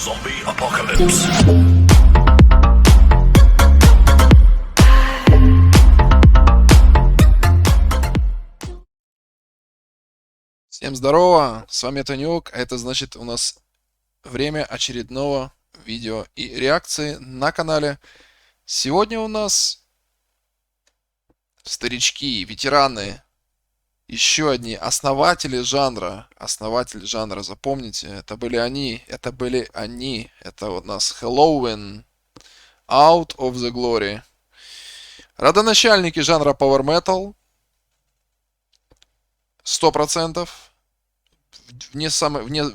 Zombie Apocalypse. Всем здорово, с вами Танюк, а это значит у нас время очередного видео и реакции на канале. Сегодня у нас старички, ветераны, еще одни основатели жанра, запомните, это были они, это у нас Helloween, Out of the Glory. Родоначальники жанра Power Metal, 100%.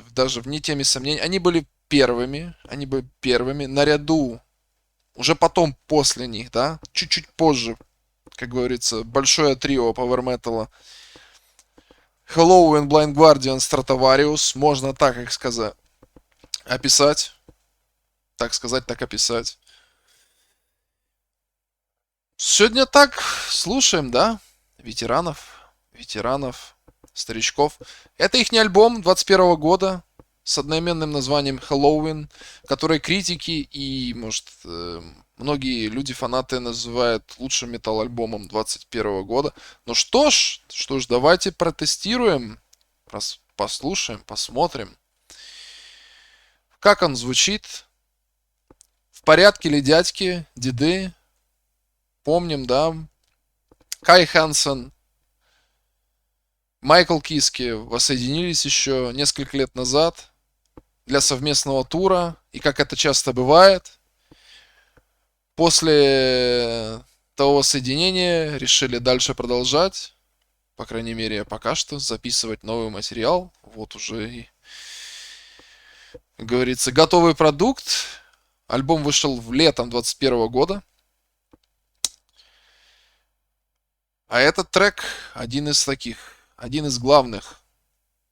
Даже вне теми сомнений, они были первыми, наряду, уже потом, после них, да, чуть-чуть позже, как говорится, большое трио Power Metal, Helloween, Blind Guardian, Stratovarius, можно так их сказать, описать, так описать. Сегодня так, слушаем, да, ветеранов, старичков. Это их альбом 21 года с одноименным названием Helloween, который критики и, может, многие люди, фанаты называют лучшим метал-альбомом 21 года. Ну что ж, давайте протестируем, послушаем, посмотрим, как он звучит. В порядке ли, дядьки, деды? Помним, да? Кай Хэнсон, Майкл Киски воссоединились еще несколько лет назад для совместного тура. И как это часто бывает, после того воссоединения решили дальше продолжать. По крайней мере, пока что записывать новый материал. Вот уже и, как говорится, готовый продукт. Альбом вышел летом 21 года. А этот трек один из главных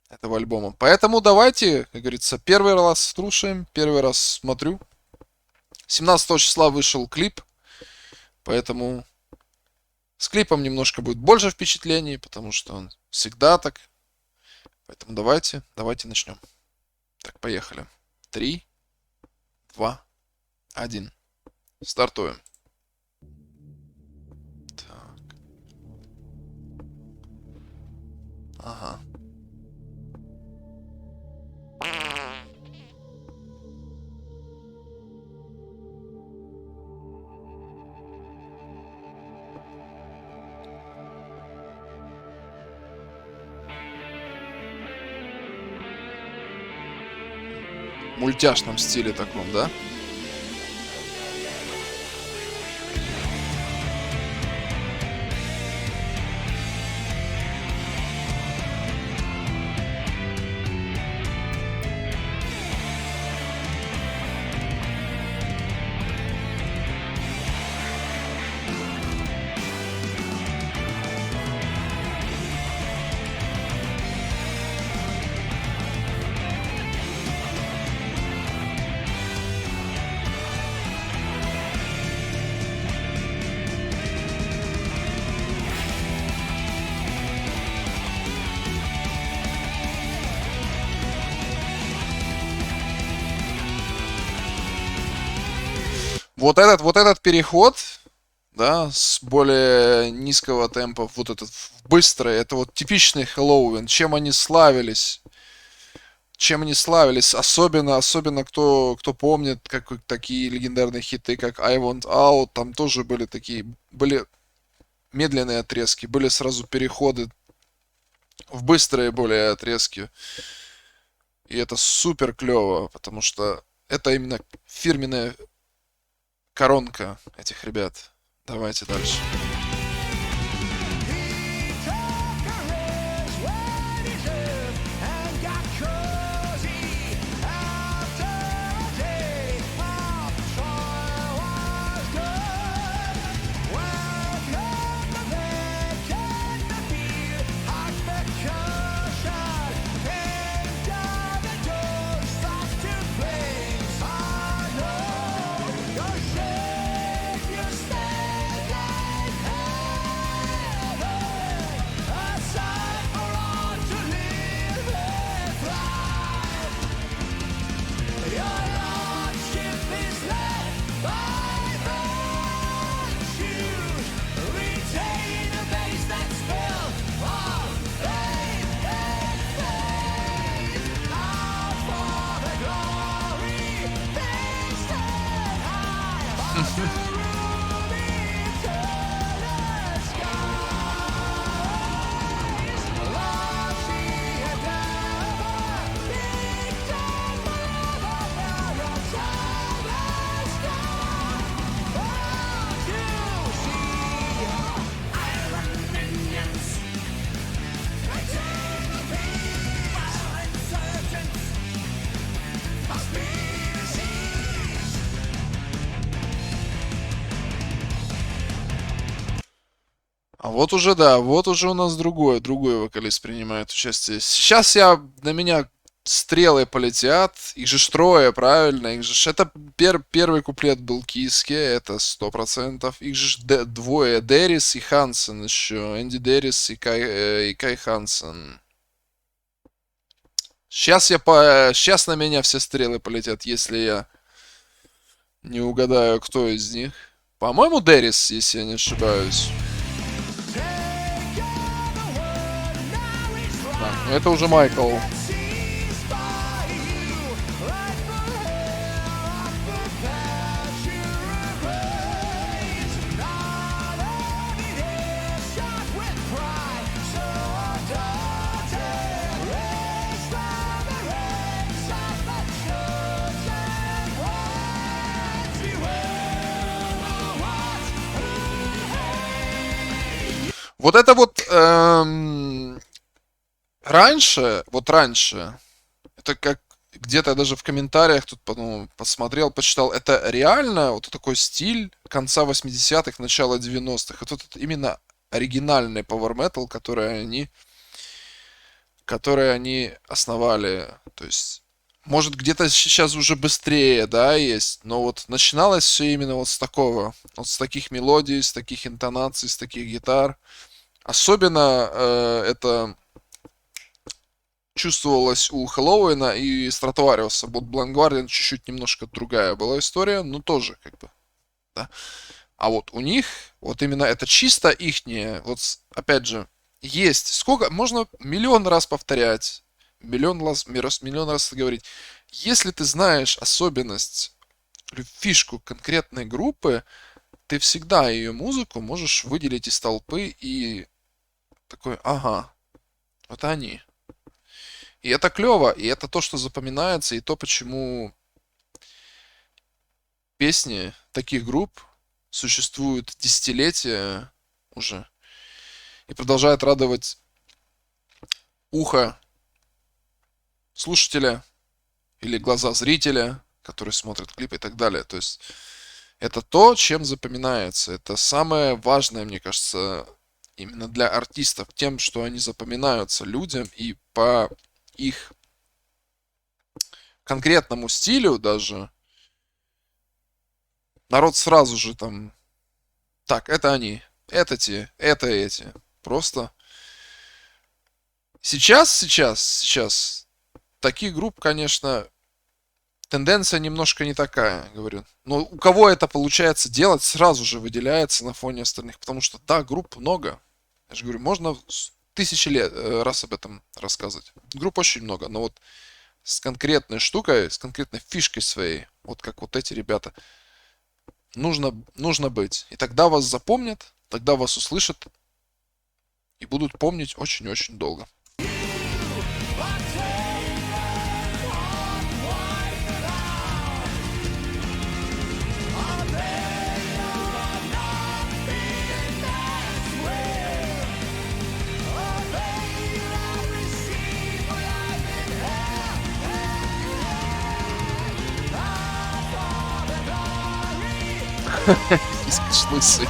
этого альбома. Поэтому давайте, как говорится, первый раз слушаем, первый раз смотрю. 17 числа вышел клип, поэтому с клипом немножко будет больше впечатлений, потому что он всегда так. Поэтому давайте начнем. Так, поехали. 3, 2, 1. Стартуем. Ага. В мультяшном стиле таком, да? Вот этот переход, да, с более низкого темпа, вот этот быстрый, это вот типичный Helloween. Чем они славились, особенно кто помнит, как такие легендарные хиты, как I Want Out, там тоже были медленные отрезки, были сразу переходы в быстрые более отрезки. И это супер клево, потому что это именно фирменная коронка этих ребят. Давайте дальше. А вот уже, да, вот уже у нас другой вокалист принимает участие. Сейчас на меня стрелы полетят. Их же ж трое, правильно? Их же ж... Это первый куплет был Киске, это 100%. Их же ж двое, Дерис и Хансен еще. Энди Дерис и Кай Хансен. Сейчас на меня все стрелы полетят, если я не угадаю, кто из них. По-моему, Дерис, если я не ошибаюсь. Да, это уже Майкл. Вот это вот раньше, это как где-то даже в комментариях тут посмотрел, почитал, это реально вот такой стиль конца 80-х, начала 90-х. Это вот именно оригинальный Power Metal, который они основали. То есть, может, где-то сейчас уже быстрее, да, есть, но вот начиналось все именно вот с такого, вот с таких мелодий, с таких интонаций, с таких гитар. Особенно это чувствовалось у Хэллоуина и Стратовариуса. Вот Blind Guardian чуть-чуть немножко другая была история, но тоже как бы, да. А вот у них, вот именно это чисто ихнее, вот опять же, есть. Сколько, можно миллион раз повторять, миллион раз говорить. Если ты знаешь особенность, фишку конкретной группы, ты всегда ее музыку можешь выделить из толпы и такой, ага, вот они. И это клево, и это то, что запоминается, и то, почему песни таких групп существуют десятилетия уже и продолжают радовать ухо слушателя или глаза зрителя, который смотрит клип и так далее. То есть это то, чем запоминается. Это самое важное, мне кажется, именно для артистов, тем, что они запоминаются людям и по их конкретному стилю даже народ сразу же там, так, это они, это те, это эти. Просто сейчас таких групп, конечно, тенденция немножко не такая, говорю. Но у кого это получается делать, сразу же выделяется на фоне остальных. Потому что, да, групп много. Я же говорю, можно тысячи лет раз об этом рассказывать. Групп очень много, но вот с конкретной штукой, с конкретной фишкой своей, вот как вот эти ребята, нужно быть. И тогда вас запомнят, тогда вас услышат и будут помнить очень-очень долго. Смешной сын.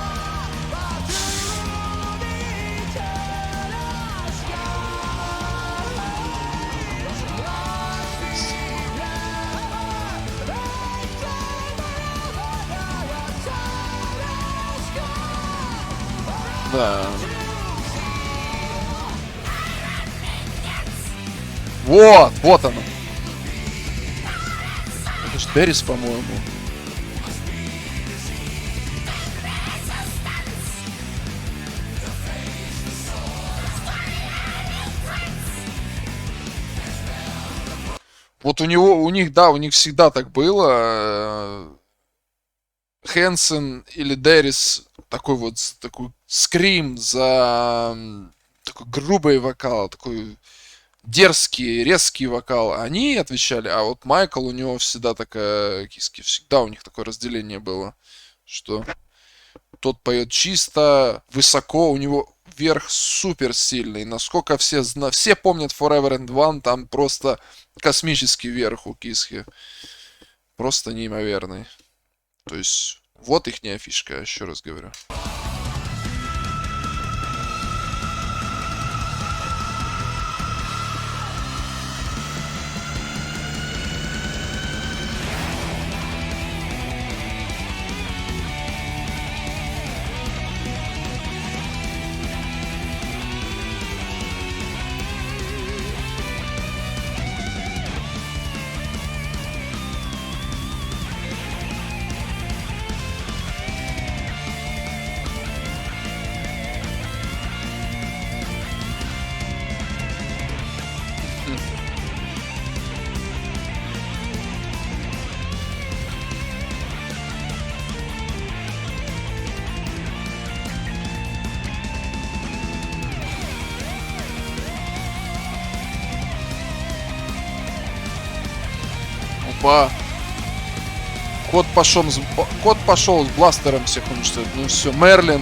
Да. Вот оно. Это ж Дерис, по-моему. Вот у них всегда так было. Хэнсон или Дэрис такой вот такой скрим за такой грубый вокал, такой дерзкий, резкий вокал, они отвечали, а вот Майкл, у него всегда такая, всегда у них такое разделение было, что тот поет чисто, высоко, у него верх супер сильный. Насколько все помнят Forever and One, там просто космический верх у Кисхи. Просто неимоверный. То есть, вот ихняя фишка, еще раз говорю. Опа. Кот пошел с бластером всех уничтожить. Ну все, Мерлина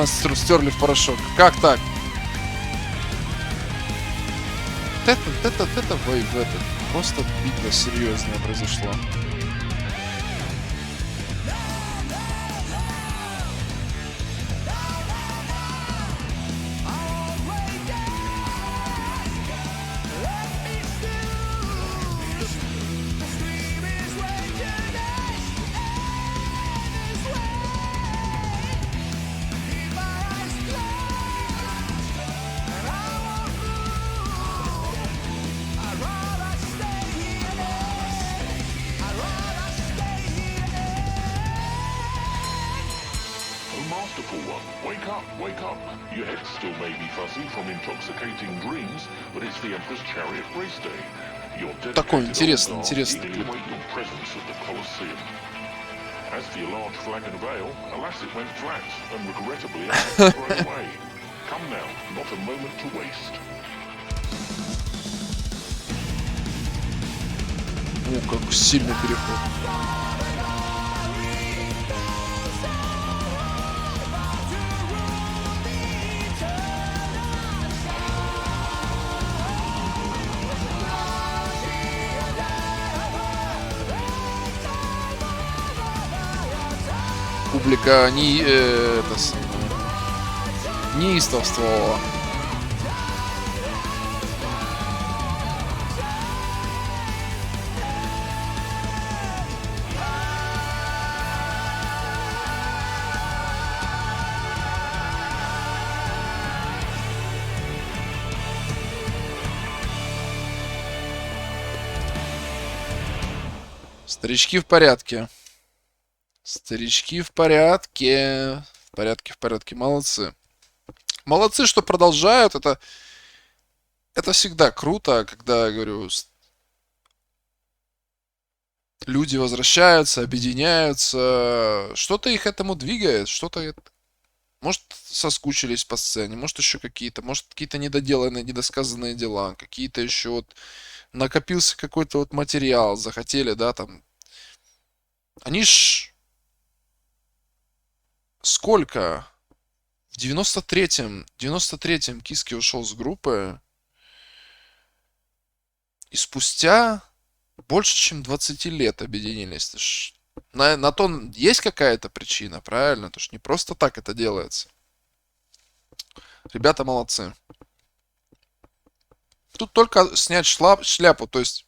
стерли в порошок. Как так? Это просто битва серьезная произошла. Masterful one. Wake up, wake up. Your head still may be fuzzy from intoxicating dreams, but it's the Emperor's Chariot race day. Your Такой dedicated интересный. eagerly await your presence at the Colosseum. As for your large flagon of ale, alas, it went flat, and regrettably I had to throw it away. Come now, not a moment to waste. О, как сильный переход. Публика неистовствовала. Старички в порядке. Старички в порядке. В порядке. Молодцы. Молодцы, что продолжают. Это всегда круто, когда, я говорю, люди возвращаются, объединяются. Что-то их этому двигает. Может, соскучились по сцене. Может, еще какие-то. Может, какие-то недоделанные, недосказанные дела. Какие-то еще вот накопился какой-то вот материал. Захотели, да, там. Они ж сколько? В 93-м Киски ушел с группы. И спустя больше, чем 20 лет объединились. На то есть какая-то причина, правильно? Это ж не просто так это делается. Ребята молодцы. Тут только снять шляпу. То есть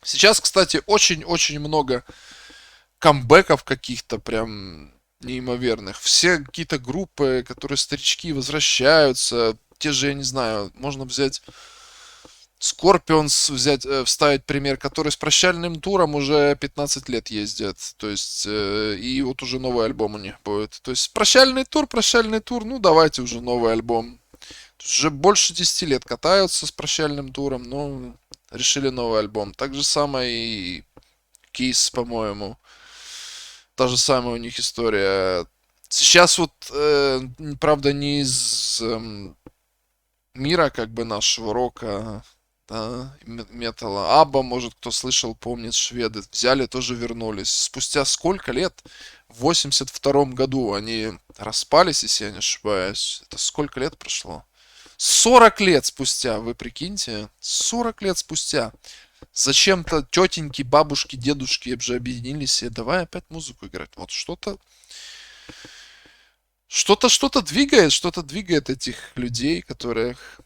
сейчас, кстати, очень-очень много камбэков каких-то прям неимоверных. Все какие-то группы, которые старички возвращаются. Те же, я не знаю, можно взять Scorpions, вставить пример, который с прощальным туром уже 15 лет ездят. То есть, и вот уже новый альбом у них будет. То есть, прощальный тур, ну давайте уже новый альбом. Уже больше 10 лет катаются с прощальным туром, но решили новый альбом. Так же самое и Keys, по-моему. Та же самая у них история. Сейчас вот, правда, не из мира как бы нашего рока, да, металла. Абба, может, кто слышал, помнит, шведы взяли, тоже вернулись. Спустя сколько лет? В 82-м году они распались, если я не ошибаюсь. Это сколько лет прошло? 40 лет спустя, вы прикиньте. 40 лет спустя. Зачем-то тетеньки, бабушки, дедушки уже объединились и давай опять музыку играть. Вот что-то двигает этих людей, которых...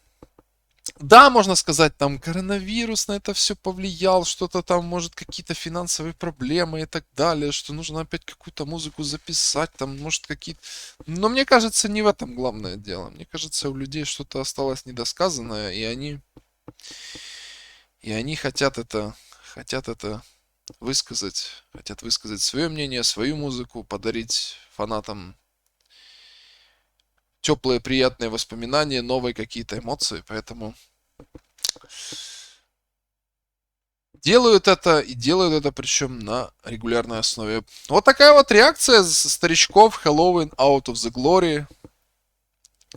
Да, можно сказать, там коронавирус на это все повлиял, что-то там, может, какие-то финансовые проблемы и так далее, что нужно опять какую-то музыку записать, там, может, какие-то... Но мне кажется, не в этом главное дело. Мне кажется, у людей что-то осталось недосказанное, и они хотят это хотят высказать свое мнение, свою музыку, подарить фанатам теплые, приятные воспоминания, новые какие-то эмоции, поэтому делают это причем на регулярной основе. Вот такая вот реакция старичков Halloween Out of the Glory.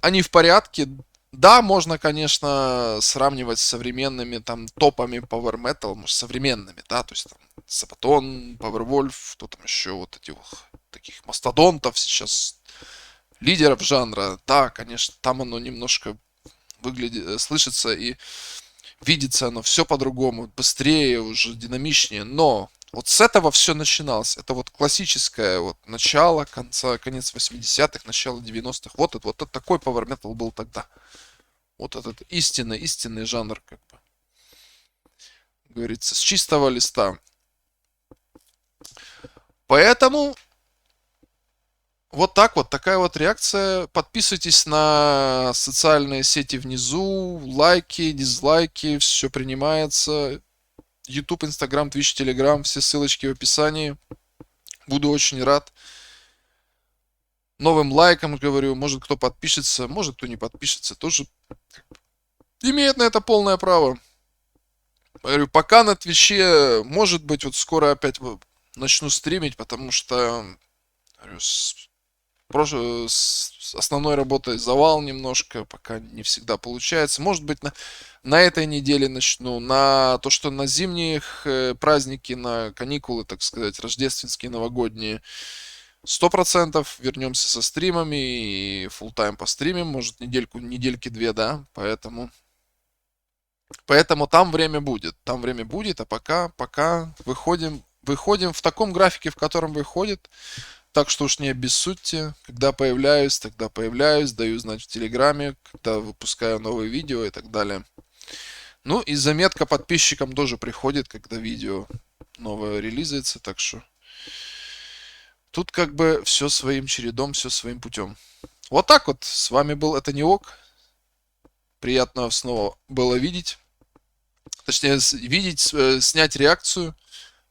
Они в порядке. Да, можно, конечно, сравнивать с современными там топами Power Metal, может, современными, да, то есть там Sabaton, Powerwolf, кто там еще, вот этих таких мастодонтов сейчас, лидеров жанра. Да, конечно, там оно немножко выглядит, слышится и видится оно все по-другому, быстрее, уже динамичнее, но вот с этого все начиналось. Это вот классическое вот начало, конец 80-х, начало 90-х. Вот это такой Power Metal был тогда. Вот этот истинный жанр, как бы, говорится, с чистого листа. Поэтому вот так вот, такая вот реакция. Подписывайтесь на социальные сети внизу, лайки, дизлайки, все принимается. YouTube, Instagram, Twitch, Telegram, все ссылочки в описании. Буду очень рад новым лайкам, говорю. Может, кто подпишется, может, кто не подпишется, тоже имеет на это полное право. Говорю, пока на Твиче, может быть, вот скоро опять начну стримить, потому что, говорю, с основной работой завал немножко, пока не всегда получается. Может быть, на этой неделе начну. На то, что на зимних праздники, на каникулы, так сказать, рождественские, новогодние, 100% вернемся со стримами и full тайм постримим. Может, недельки-две, да, поэтому там время будет. А пока выходим в таком графике, в котором выходит. Так что уж не обессудьте, когда появляюсь, тогда появляюсь, даю знать в Телеграме, когда выпускаю новые видео и так далее. Ну и заметка подписчикам тоже приходит, когда видео новое релизается, так что тут как бы все своим чередом, все своим путем. Вот так вот, с вами был Это Не Ок. Приятно снова было видеть. Точнее, снять реакцию.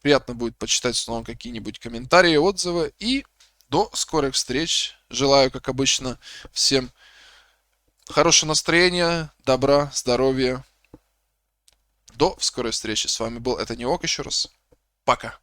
Приятно будет почитать снова какие-нибудь комментарии, отзывы. И до скорых встреч. Желаю, как обычно, всем хорошего настроения, добра, здоровья. До скорой встречи. С вами был Это Не Ок еще раз. Пока.